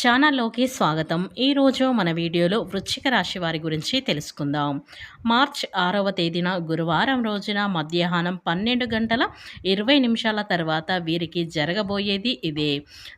ఛానల్లోకి స్వాగతం. ఈరోజు మన వీడియోలో వృశ్చిక రాశి వారి గురించి తెలుసుకుందాం. మార్చ్ 6వ తేదీన గురువారం రోజున మధ్యాహ్నం 12 గంటల 20 నిమిషాల తర్వాత వీరికి జరగబోయేది ఇదే.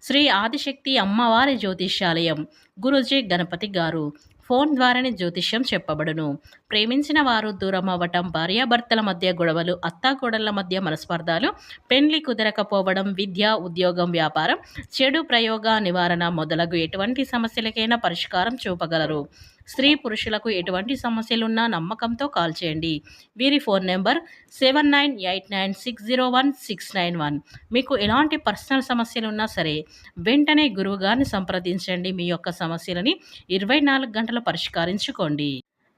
శ్రీ ఆదిశక్తి అమ్మవారి జ్యోతిష్యాలయం గురూజీ గణపతి గారు ఫోన్ ద్వారానే జ్యోతిష్యం చెప్పబడును. ప్రేమించిన వారు దూరం అవ్వటం, భార్యాభర్తల మధ్య గొడవలు, అత్తాకోడళ్ల మధ్య మనస్పర్ధాలు, పెండ్లి కుదరకపోవడం, విద్య, ఉద్యోగం, వ్యాపారం, చెడు ప్రయోగ నివారణ మొదలగు ఎటువంటి సమస్యలకైనా పరిష్కారం చూపగలరు. స్త్రీ పురుషులకు ఎటువంటి సమస్యలున్నా నమ్మకంతో కాల్ చేయండి. వీరి ఫోన్ నెంబర్ 7989601691. మీకు ఎలాంటి పర్సనల్ సమస్యలున్నా సరే వెంటనే గురువుగారిని సంప్రదించండి. మీ యొక్క సమస్యలని 24 గంటలు పరిష్కరించుకోండి.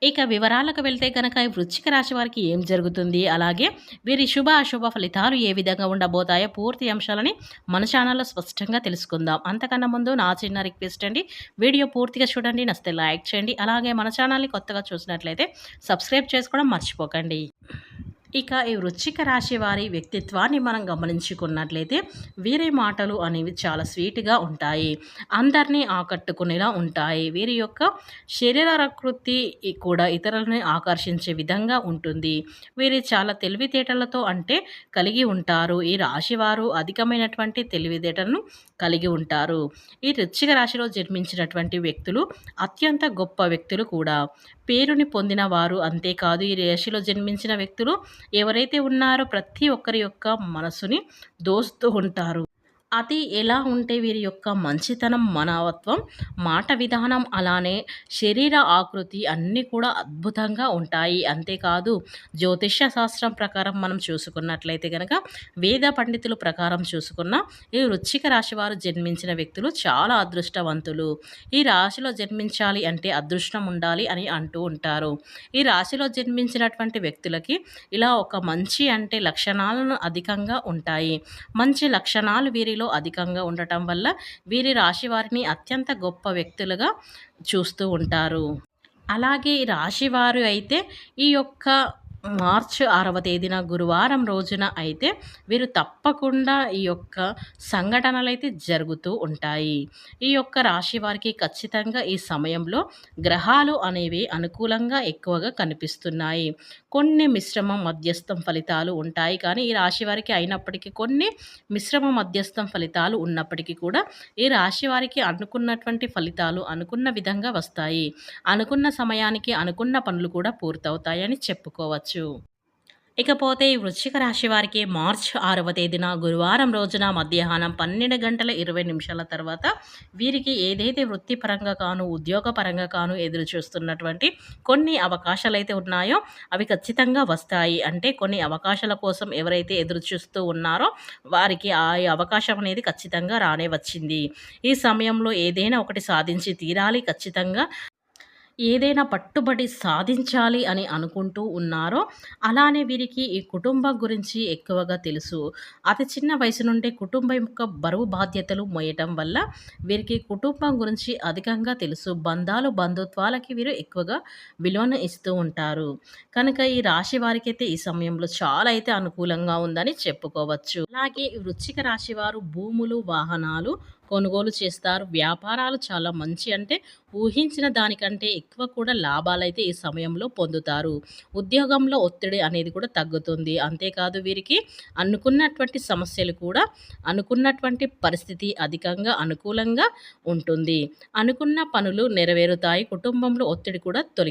ఇక వివరాలకు వెళ్తే కనుక ఈ వృశ్చిక రాశి వారికి ఏం జరుగుతుంది, అలాగే వీరి శుభ అశుభ ఫలితాలు ఏ విధంగా ఉండబోతాయో పూర్తి అంశాలని మన ఛానల్లో స్పష్టంగా తెలుసుకుందాం. అంతకన్నా ముందు నా చిన్న రిక్వెస్ట్ అండి, వీడియో పూర్తిగా చూడండి, నచ్చితే లైక్ చేయండి, అలాగే మన ఛానల్ని కొత్తగా చూసినట్లయితే సబ్స్క్రైబ్ చేసుకోవడం మర్చిపోకండి. ఇక ఈ వృశ్చిక రాశి వారి వ్యక్తిత్వాన్ని మనం గమనించుకున్నట్లయితే వీరి మాటలు అనేవి చాలా స్వీట్గా ఉంటాయి, అందరినీ ఆకట్టుకునేలా ఉంటాయి. వీరి యొక్క శరీర ప్రకృతి కూడా ఇతరులని ఆకర్షించే విధంగా ఉంటుంది. వీరి చాలా తెలివితేటలతో కలిగి ఉంటారు. ఈ రాశి వారు అధికమైనటువంటి తెలివితేటలను కలిగి ఉంటారు. ఈ వృశ్చిక రాశిలో జన్మించినటువంటి వ్యక్తులు అత్యంత గొప్ప వ్యక్తులు కూడా. పేరుని పొందిన వారు, అంతేకాదు ఈ రాశిలో జన్మించిన వ్యక్తులు ఎవరైతే ఉన్నారో ప్రతి ఒక్కరి యొక్క మనసుని దోస్తూ ఉంటారు. అది ఎలా ఉంటే వీరి యొక్క మంచితనం, మనవత్వం, మాట విధానం, అలానే శరీర ఆకృతి అన్నీ కూడా అద్భుతంగా ఉంటాయి. అంతేకాదు జ్యోతిష్య శాస్త్రం ప్రకారం మనం చూసుకున్నట్లయితే కనుక, వేద పండితుల ప్రకారం చూసుకున్న ఈ వృశ్చిక రాశి వారు జన్మించిన వ్యక్తులు చాలా అదృష్టవంతులు. ఈ రాశిలో జన్మించాలి అంటే అదృష్టం ఉండాలి అని అంటూ ఉంటారు. ఈ రాశిలో జన్మించినటువంటి వ్యక్తులకి ఇలా ఒక మంచి లక్షణాలను అధికంగా ఉంటాయి. మంచి లక్షణాలు వీరిలో అధికంగా ఉండటం వల్ల వీరి రాశి వారిని అత్యంత గొప్ప వ్యక్తులుగా చూస్తూ ఉంటారు. అలాగే ఈ రాశి వారు అయితే ఈ యొక్క మార్చ్ 6వ తేదీన గురువారం రోజున అయితే వీరు తప్పకుండా ఈ యొక్క సంఘటనలు అయితే జరుగుతూ ఉంటాయి. ఈ యొక్క రాశి వారికి ఖచ్చితంగా ఈ సమయంలో గ్రహాలు అనేవి అనుకూలంగా ఎక్కువగా కనిపిస్తున్నాయి. కొన్ని మిశ్రమ మధ్యస్థం ఫలితాలు ఉంటాయి, కానీ ఈ రాశి వారికి అయినప్పటికీ కొన్ని మిశ్రమ మధ్యస్థం ఫలితాలు ఉన్నప్పటికీ కూడా ఈ రాశి వారికి అనుకున్నటువంటి ఫలితాలు అనుకున్న విధంగా వస్తాయి. అనుకున్న సమయానికి అనుకున్న పనులు కూడా పూర్తవుతాయని చెప్పుకోవచ్చు. ఇకపోతే ఈ వృశ్చిక రాశి వారికి మార్చ్ 6వ తేదీన గురువారం రోజున మధ్యాహ్నం 12 గంటల 20 నిమిషాల తర్వాత వీరికి ఏదైతే వృత్తిపరంగా కాను, ఉద్యోగపరంగా కాను ఎదురు చూస్తున్నటువంటి కొన్ని అవకాశాలు అయితే ఉన్నాయో అవి ఖచ్చితంగా వస్తాయి. కొన్ని అవకాశాల కోసం ఎవరైతే ఎదురు చూస్తూ ఉన్నారో వారికి ఆ అవకాశం అనేది ఖచ్చితంగా రానే వచ్చింది. ఈ సమయంలో ఏదైనా ఒకటి సాధించి తీరాలి, ఖచ్చితంగా ఏదైనా పట్టుబడి సాధించాలి అని అనుకుంటూ ఉన్నారో, అలానే వీరికి ఈ కుటుంబం గురించి ఎక్కువగా తెలుసు. అతి చిన్న వయసు నుండే కుటుంబం యొక్క బరువు బాధ్యతలు మోయటం వల్ల వీరికి కుటుంబం గురించి అధికంగా తెలుసు. బంధుత్వాలకి వీరు ఎక్కువగా విలువను ఇస్తూ ఉంటారు. కనుక ఈ రాశి వారికైతే ఈ సమయంలో చాలా అయితే అనుకూలంగా ఉందని చెప్పుకోవచ్చు. అలాగే ఈ వృశ్చిక రాశి వారు భూములు, వాహనాలు కొనుగోలు చేస్తారు. వ్యాపారాలు చాలా మంచి ఊహించిన దానికంటే ఎక్కువ కూడా లాభాలైతే ఈ సమయంలో పొందుతారు. ఉద్యోగంలో ఒత్తిడి అనేది కూడా తగ్గుతుంది. అంతేకాదు వీరికి అనుకున్నటువంటి సమస్యలు కూడా అనుకున్నటువంటి పరిస్థితి అధికంగా అనుకూలంగా ఉంటుంది. అనుకున్న పనులు నెరవేరుతాయి. కుటుంబంలో ఒత్తిడి కూడా